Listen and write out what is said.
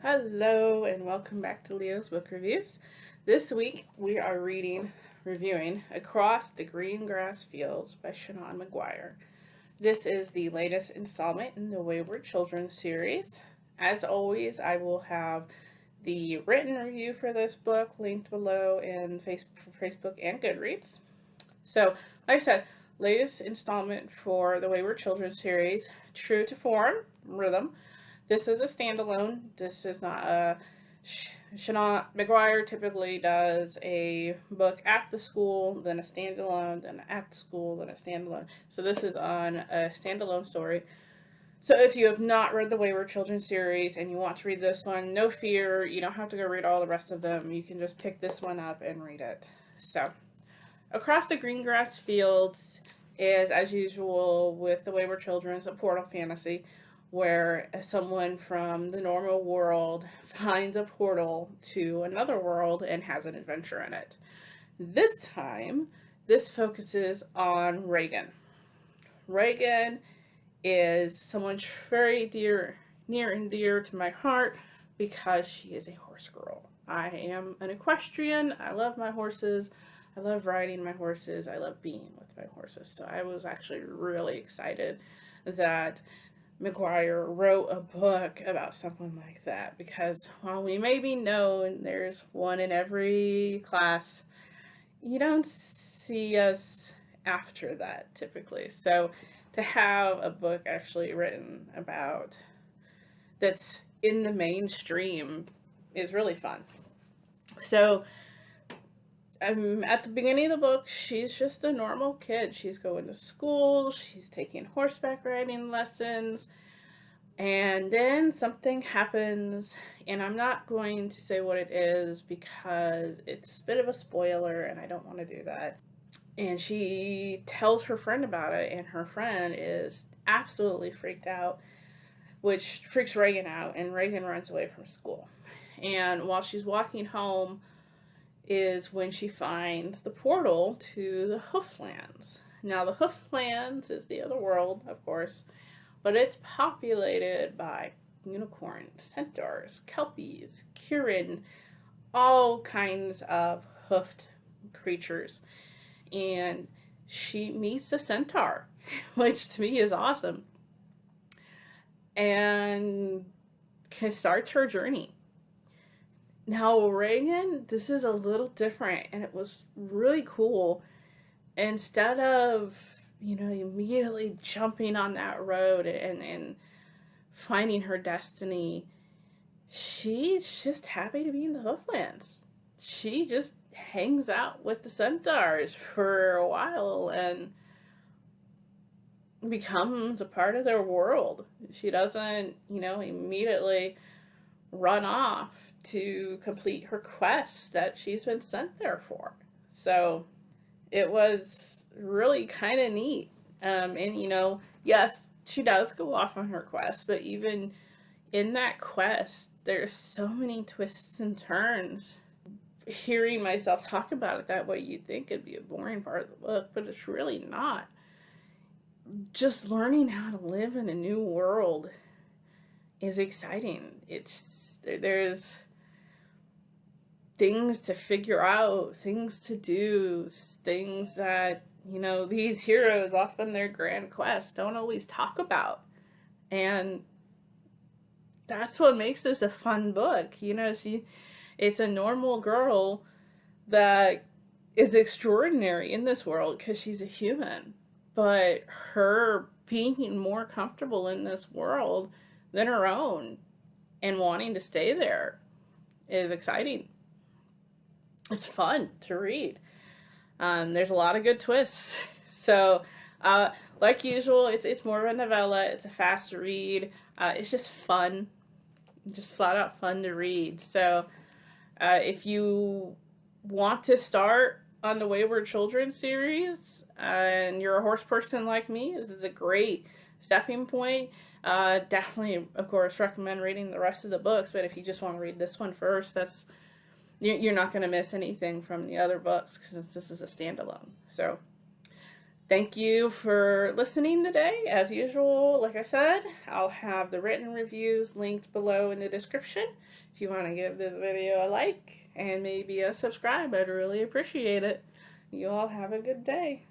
Hello and welcome back to Leo's Book Reviews. This week we are reviewing Across the Green Grass Fields by Seanan McGuire. This is the latest installment in the Wayward Children series. As always, I will have the written review for this book linked below in Facebook and Goodreads. So, like I said, latest installment for the Wayward Children series, true to form, rhythm. This is a standalone. This is not a. Seanan McGuire typically does a book at the school, then a standalone, then at the school, then a standalone. So this is on a standalone story. So if you have not read the Wayward Children series and you want to read this one, no fear. You don't have to go read all the rest of them. You can just pick this one up and read it. So, Across the Green Grass Fields is, as usual with the Wayward Children, a portal fantasy where someone from the normal world finds a portal to another world and has an adventure in it. This time, this focuses on Reagan. Reagan is someone very near and dear to my heart because she is a horse girl. I am an equestrian. I love my horses. I love riding my horses. I love being with my horses. So I was actually really excited that McGuire wrote a book about someone like that because while we may be known, there's one in every class, you don't see us after that typically. So to have a book actually written about that's in the mainstream is really fun. So at the beginning of the book, she's just a normal kid. She's going to school, she's taking horseback riding lessons, and then something happens, and I'm not going to say what it is because it's a bit of a spoiler, and I don't want to do that. And she tells her friend about it, and her friend is absolutely freaked out, which freaks Reagan out, and Reagan runs away from school. And while she's walking home, is when she finds the portal to the Hooflands. Now, the Hooflands is the other world, of course, but it's populated by unicorns, centaurs, kelpies, Kirin, all kinds of hoofed creatures. And she meets a centaur, which to me is awesome, and starts her journey. Now, Reagan, this is a little different, and it was really cool. Instead of, immediately jumping on that road and finding her destiny, she's just happy to be in the Hooflands. She just hangs out with the centaurs for a while and becomes a part of their world. She doesn't, immediately run off to complete her quest that she's been sent there for. So it was really kind of neat. And, yes, she does go off on her quest, but even in that quest, there's so many twists and turns. Hearing myself talk about it that way, you'd think it'd be a boring part of the book, but it's really not. Just learning how to live in a new world is exciting. There's things to figure out, things to do, things that, these heroes off on their grand quest don't always talk about. And that's what makes this a fun book. It's a normal girl that is extraordinary in this world because she's a human. But her being more comfortable in this world than her own and wanting to stay there is exciting. It's fun to read. There's a lot of good twists. So, like usual, it's more of a novella. It's a fast read. It's just fun, just flat out fun to read. So, if you want to start on the Wayward Children series and you're a horse person like me, this is a great stepping point. Definitely, of course, recommend reading the rest of the books. But if you just want to read this one first, you're not going to miss anything from the other books because this is a standalone. So Thank you for listening today. As usual, like I said, I'll have the written reviews linked below in the description. If you want to give this video a like and maybe a subscribe, I'd really appreciate it. You all have a good day.